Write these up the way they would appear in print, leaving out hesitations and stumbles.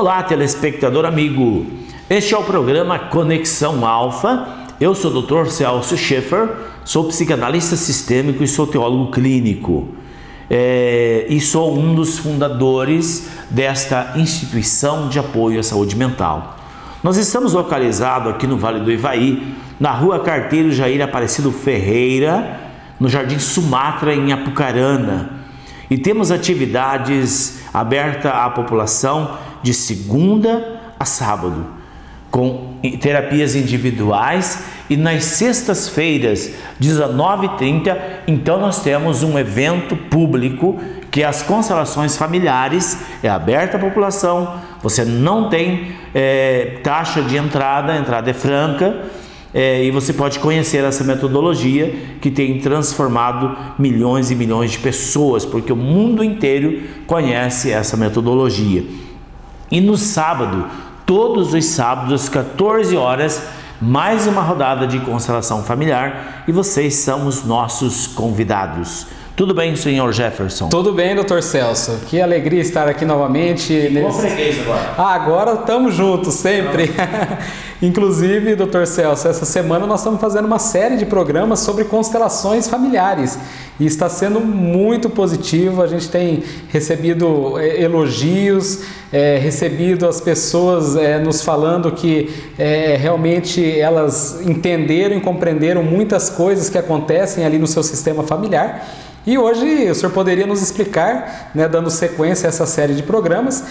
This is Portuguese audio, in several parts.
Olá, telespectador amigo. Este é o programa Conexão Alfa. Eu sou o Dr. Celso Schaeffer, sou psicanalista sistêmico e sou teólogo clínico. E sou um dos fundadores desta instituição de apoio à saúde mental. Nós estamos localizados aqui no Vale do Ivaí, na Rua Carteiro Jair Aparecido Ferreira, no Jardim Sumatra, em Apucarana. E temos atividades abertas à população de segunda a sábado, com terapias individuais, e nas sextas-feiras, 19h30, então nós temos um evento público que é as constelações familiares, é aberta à população, você não tem taxa de entrada, a entrada é franca, e você pode conhecer essa metodologia que tem transformado milhões e milhões de pessoas, porque o mundo inteiro conhece essa metodologia. E no sábado, todos os sábados, às 14 horas, mais uma rodada de constelação familiar, e vocês são os nossos convidados. Tudo bem, senhor Jefferson? Tudo bem, doutor Celso. Que alegria estar aqui novamente. Qual freguês agora? Agora estamos juntos, sempre. Inclusive, doutor Celso, essa semana nós estamos fazendo uma série de programas sobre constelações familiares. E está sendo muito positivo. A gente tem recebido elogios, recebido as pessoas nos falando que realmente elas entenderam e compreenderam muitas coisas que acontecem ali no seu sistema familiar. E hoje o senhor poderia nos explicar, dando sequência a essa série de programas,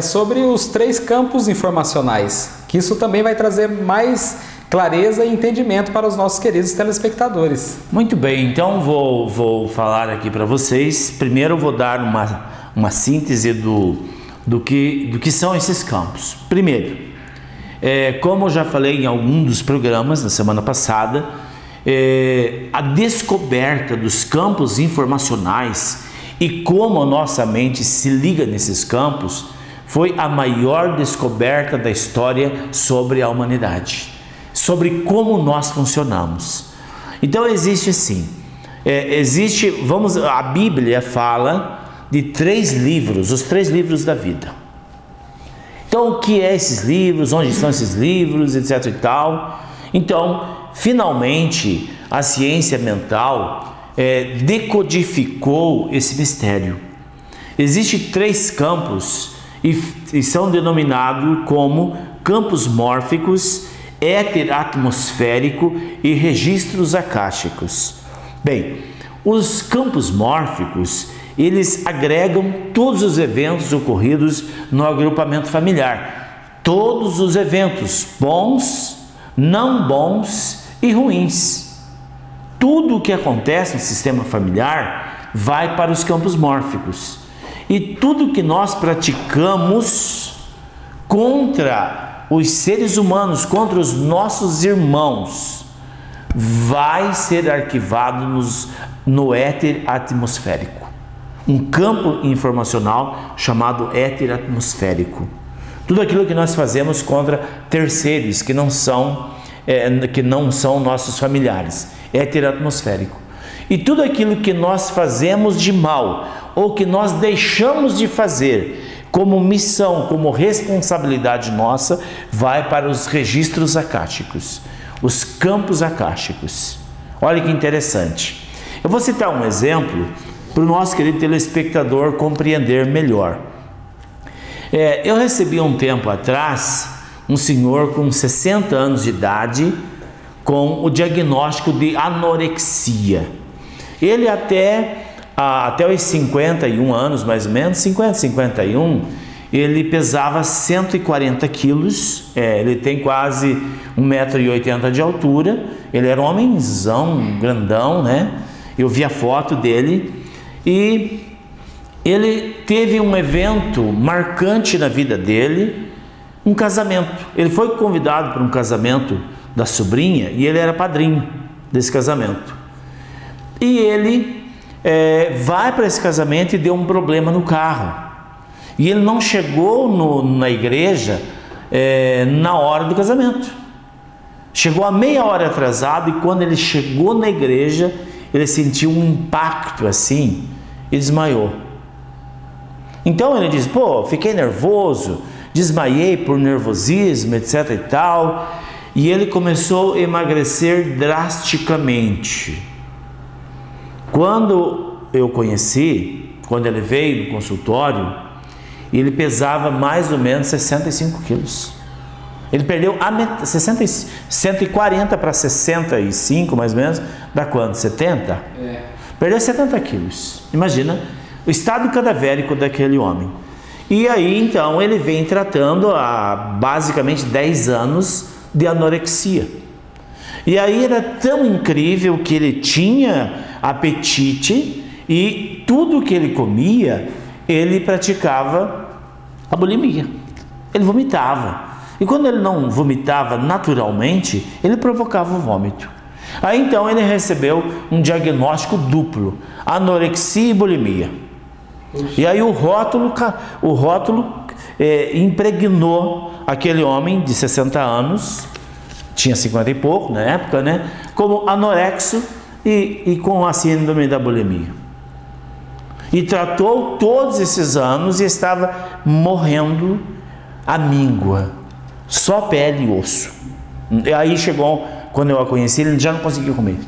sobre os 3 campos informacionais, que isso também vai trazer mais clareza e entendimento para os nossos queridos telespectadores. Muito bem, então vou falar aqui para vocês. Primeiro eu vou dar uma síntese do que são esses campos. Primeiro, como eu já falei em algum dos programas na semana passada, a descoberta dos campos informacionais e como a nossa mente se liga nesses campos foi a maior descoberta da história sobre a humanidade, sobre como nós funcionamos. Então existe assim, a Bíblia fala de 3 livros, os 3 livros da vida. Então o que é esses livros, onde estão esses livros, etc e tal. Então, finalmente, a ciência mental decodificou esse mistério. Existem 3 campos e são denominados como campos mórficos, éter atmosférico e registros acásticos. Bem, os campos mórficos, eles agregam todos os eventos ocorridos no agrupamento familiar. Todos os eventos, bons, não bons e ruins. Tudo o que acontece no sistema familiar vai para os campos mórficos. E tudo que nós praticamos contra os seres humanos, contra os nossos irmãos, vai ser arquivado no éter atmosférico. Um campo informacional chamado éter atmosférico. Tudo aquilo que nós fazemos contra terceiros que não são nossos familiares, éter atmosférico. E tudo aquilo que nós fazemos de mal ou que nós deixamos de fazer como missão, como responsabilidade nossa, vai para os registros acásticos, os campos acásticos. Olha que interessante. Eu vou citar um exemplo para o nosso querido telespectador compreender melhor. Eu recebi um tempo atrás um senhor com 60 anos de idade com o diagnóstico de anorexia. Ele até os 51 anos, mais ou menos, 51, ele pesava 140 quilos, ele tem quase 1,80 m de altura, ele era um homenzão, grandão, né? Eu vi a foto dele e ele teve um evento marcante na vida dele, um casamento. Ele foi convidado para um casamento da sobrinha e ele era padrinho desse casamento. E ele vai para esse casamento e deu um problema no carro. E ele não chegou na igreja na hora do casamento. Chegou a meia hora atrasado e quando ele chegou na igreja, ele sentiu um impacto assim e desmaiou. Então ele diz, fiquei nervoso, desmaiei por nervosismo, etc e tal. E ele começou a emagrecer drasticamente. Quando eu conheci, quando ele veio no consultório, ele pesava mais ou menos 65 quilos. Ele perdeu 140 para 65, mais ou menos, dá quanto? 70? Perdeu 70 quilos. Imagina o estado cadavérico daquele homem. E aí, então, ele vem tratando há basicamente 10 anos de anorexia. E aí era tão incrível que ele tinha apetite e tudo que ele comia, ele praticava a bulimia. Ele vomitava. E quando ele não vomitava naturalmente, ele provocava o vômito. Aí então ele recebeu um diagnóstico duplo, anorexia e bulimia. E aí o rótulo impregnou aquele homem de 60 anos, tinha 50 e pouco na época, né, como anorexo e com a síndrome da bulimia. E tratou todos esses anos e estava morrendo à míngua, só pele e osso. E aí chegou, quando eu a conheci, ele já não conseguia comer.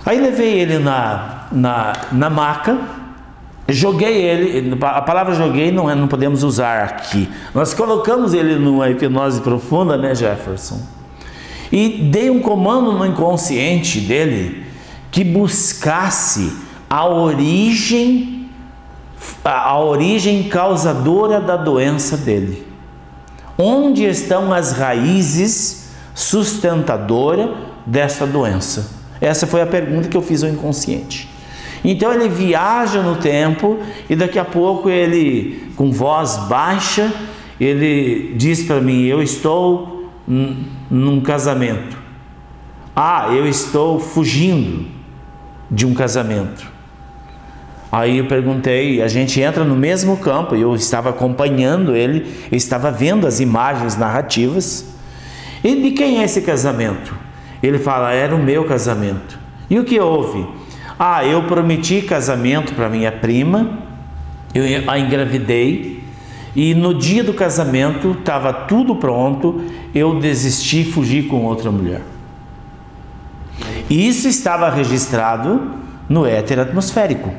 Aí levei ele na maca, joguei ele, a palavra joguei não podemos usar aqui. Nós colocamos ele numa hipnose profunda, né, Jefferson? E dei um comando no inconsciente dele que buscasse a origem causadora da doença dele. Onde estão as raízes sustentadoras dessa doença? Essa foi a pergunta que eu fiz ao inconsciente. Então ele viaja no tempo e daqui a pouco ele, com voz baixa, ele diz para mim: eu estou num casamento. Eu estou fugindo de um casamento. Aí eu perguntei, a gente entra no mesmo campo, eu estava acompanhando ele, eu estava vendo as imagens narrativas. E de quem é esse casamento? Ele fala: era o meu casamento. E o que houve? Eu prometi casamento para minha prima, eu a engravidei, e no dia do casamento estava tudo pronto, eu desisti e fugi com outra mulher. Isso estava registrado no éter atmosférico.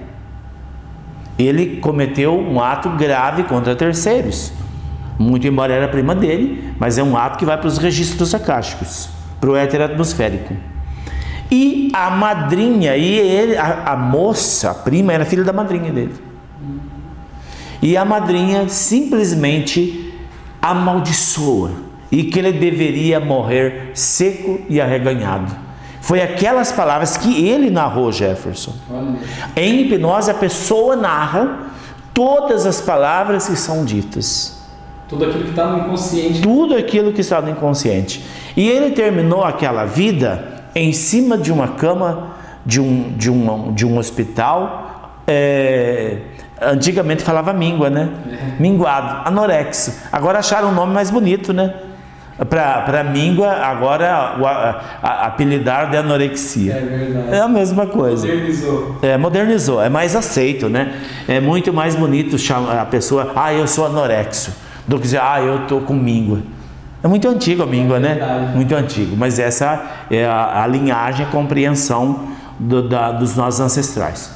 Ele cometeu um ato grave contra terceiros, muito embora era prima dele, mas é um ato que vai para os registros akáshicos, para o éter atmosférico. E a madrinha, a moça, a prima, era filha da madrinha dele. E a madrinha simplesmente amaldiçoa, e que ele deveria morrer seco e arreganhado. Foi aquelas palavras que ele narrou, Jefferson. Em hipnose, a pessoa narra todas as palavras que são ditas. Tudo aquilo que está no inconsciente. Tudo aquilo que está no inconsciente. E ele terminou aquela vida em cima de uma cama de um hospital. Antigamente falava míngua, né? Minguado, anorexo. Agora acharam um nome mais bonito, né? Para míngua, agora apelidar de anorexia. É verdade. É a mesma coisa. Modernizou. Modernizou, é mais aceito, né? É muito mais bonito chamar a pessoa: eu sou anorexo, do que dizer: eu estou com míngua. É muito antigo a míngua, né? Verdade. Muito antigo, mas essa é a linhagem, a compreensão dos nossos ancestrais.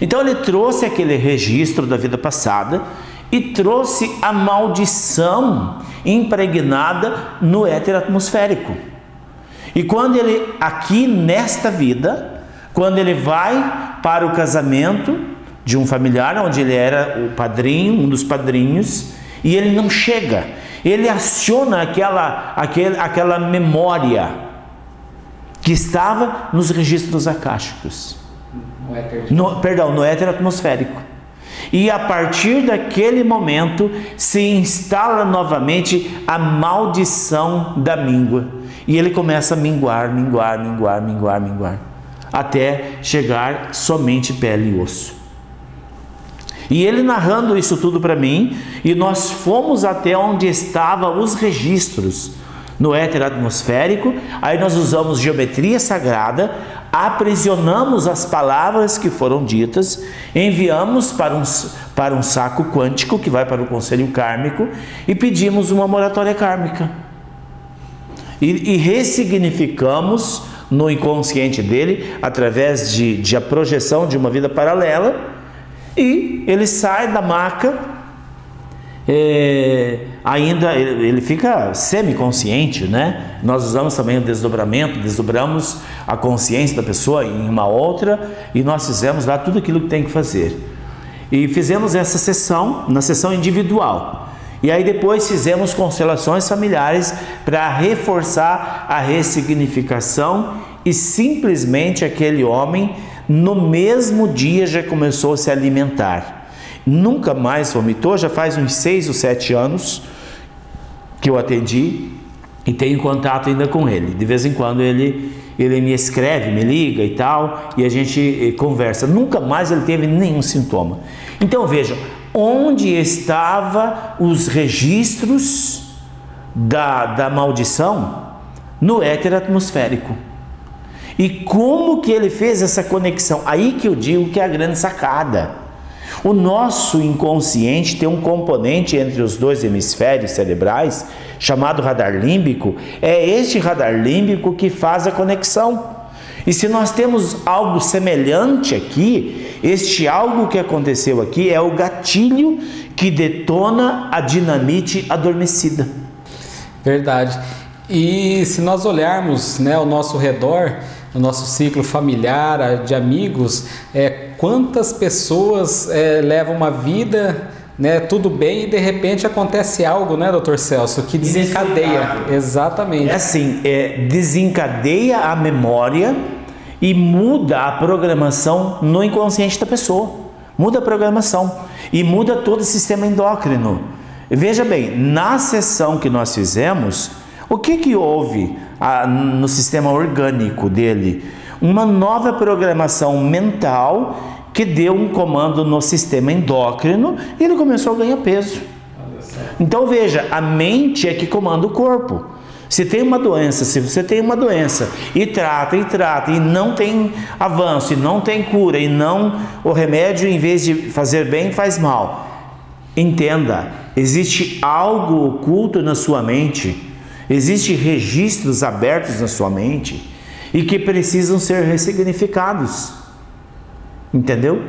Então ele trouxe aquele registro da vida passada e trouxe a maldição impregnada no éter atmosférico. E quando ele, aqui nesta vida, quando ele vai para o casamento de um familiar, onde ele era o padrinho, um dos padrinhos, e ele não chega, ele aciona aquela memória que estava nos registros akáshicos, no éter atmosférico. E a partir daquele momento se instala novamente a maldição da míngua. E ele começa a minguar, até chegar somente pele e osso. E ele narrando isso tudo para mim, e nós fomos até onde estavam os registros no éter atmosférico. Aí nós usamos geometria sagrada, aprisionamos as palavras que foram ditas, enviamos para um saco quântico que vai para o conselho kármico e pedimos uma moratória kármica. E ressignificamos no inconsciente dele, através de a projeção de uma vida paralela, e ele sai da maca, ainda ele fica semiconsciente, né? Nós usamos também o desdobramento, desdobramos a consciência da pessoa em uma outra, e nós fizemos lá tudo aquilo que tem que fazer. E fizemos essa sessão, na sessão individual. E aí depois fizemos constelações familiares para reforçar a ressignificação, e simplesmente aquele homem no mesmo dia já começou a se alimentar. Nunca mais vomitou, já faz uns 6 ou 7 anos que eu atendi e tenho contato ainda com ele. De vez em quando ele me escreve, me liga e tal, e a gente conversa. Nunca mais ele teve nenhum sintoma. Então vejam, onde estavam os registros da maldição? No éter atmosférico. E como que ele fez essa conexão? Aí que eu digo que é a grande sacada. O nosso inconsciente tem um componente entre os dois hemisférios cerebrais, chamado radar límbico. É este radar límbico que faz a conexão. E se nós temos algo semelhante aqui, este algo que aconteceu aqui é o gatilho que detona a dinamite adormecida. Verdade. E se nós olharmos, né, ao nosso redor, no nosso ciclo familiar, de amigos, quantas pessoas levam uma vida, né, tudo bem, e de repente acontece algo, né, Dr. Celso, que desencadeia. Exatamente. É assim, desencadeia a memória e muda a programação no inconsciente da pessoa. Muda a programação e muda todo o sistema endócrino. Veja bem, na sessão que nós fizemos, o que houve no sistema orgânico dele? Uma nova programação mental que deu um comando no sistema endócrino e ele começou a ganhar peso. Então veja, a mente é que comanda o corpo. Se tem uma doença, se você tem uma doença e trata, e não tem avanço, e não tem cura, e não, o remédio em vez de fazer bem faz mal, entenda, existe algo oculto na sua mente, existem registros abertos na sua mente e que precisam ser ressignificados, entendeu?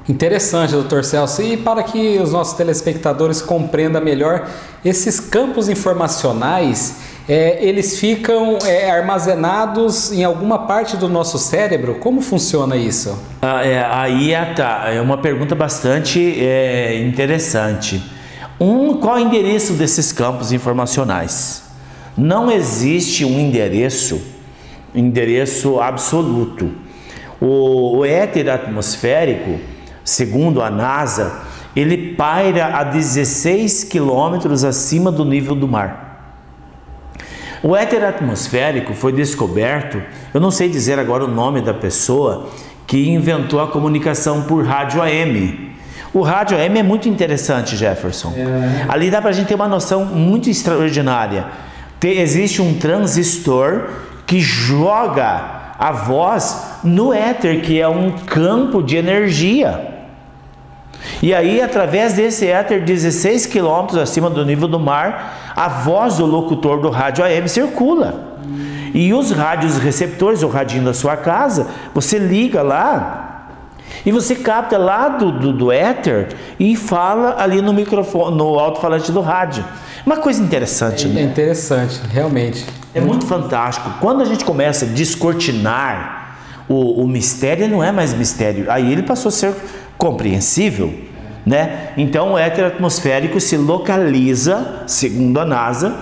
Interessante, Dr. Celso. E para que os nossos telespectadores compreendam melhor, esses campos informacionais, eles ficam armazenados em alguma parte do nosso cérebro? Como funciona isso? É uma pergunta bastante interessante. Qual é o endereço desses campos informacionais? Não existe um endereço absoluto. O éter atmosférico, segundo a NASA, ele paira a 16 quilômetros acima do nível do mar. O éter atmosférico foi descoberto, eu não sei dizer agora o nome da pessoa que inventou a comunicação por rádio AM. O rádio AM é muito interessante, Jefferson. Ali dá para a gente ter uma noção muito extraordinária. Existe um transistor que joga a voz no éter, que é um campo de energia. E aí, através desse éter, 16 quilômetros acima do nível do mar, a voz do locutor do rádio AM circula. E os rádios receptores, o radinho da sua casa, você liga lá e você capta lá do éter e fala ali no microfone, no alto-falante do rádio. Uma coisa interessante, né? É interessante, realmente. É muito fantástico. Quando a gente começa a descortinar o mistério, não é mais mistério. Aí ele passou a ser compreensível, né? Então o éter atmosférico se localiza, segundo a NASA,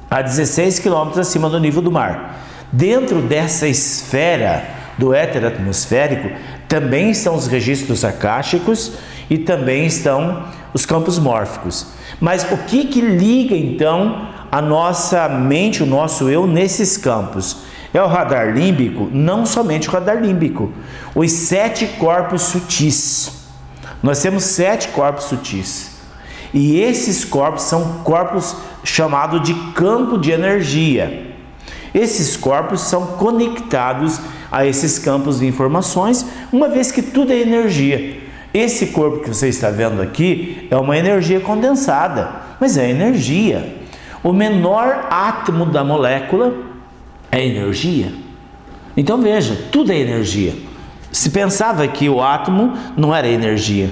a 16 quilômetros acima do nível do mar. Dentro dessa esfera do éter atmosférico também estão os registros akáshicos e também estão os campos mórficos. Mas o que liga então a nossa mente, o nosso eu nesses campos? É o radar límbico? Não somente o radar límbico, os 7 corpos sutis. Nós temos 7 corpos sutis. E esses corpos são corpos chamados de campo de energia. Esses corpos são conectados a esses campos de informações, uma vez que tudo é energia. Esse corpo que você está vendo aqui é uma energia condensada, mas é energia. O menor átomo da molécula é energia. Então veja, tudo é energia. Se pensava que o átomo não era energia,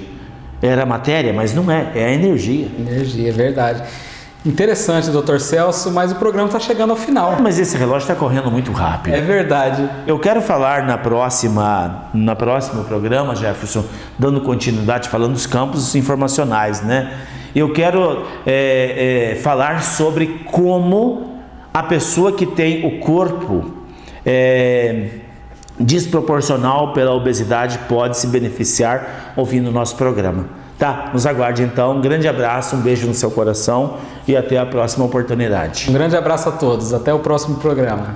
era matéria, mas não é, é a energia. Energia, é verdade. Interessante, Dr. Celso, mas o programa está chegando ao final. Mas esse relógio está correndo muito rápido. É verdade. Eu quero falar no próximo programa, Jefferson, dando continuidade, falando dos campos informacionais, né? Eu quero falar sobre como a pessoa que tem o corpo desproporcional pela obesidade pode se beneficiar ouvindo o nosso programa. Tá? Nos aguarde então. Um grande abraço, um beijo no seu coração e até a próxima oportunidade. Um grande abraço a todos. Até o próximo programa.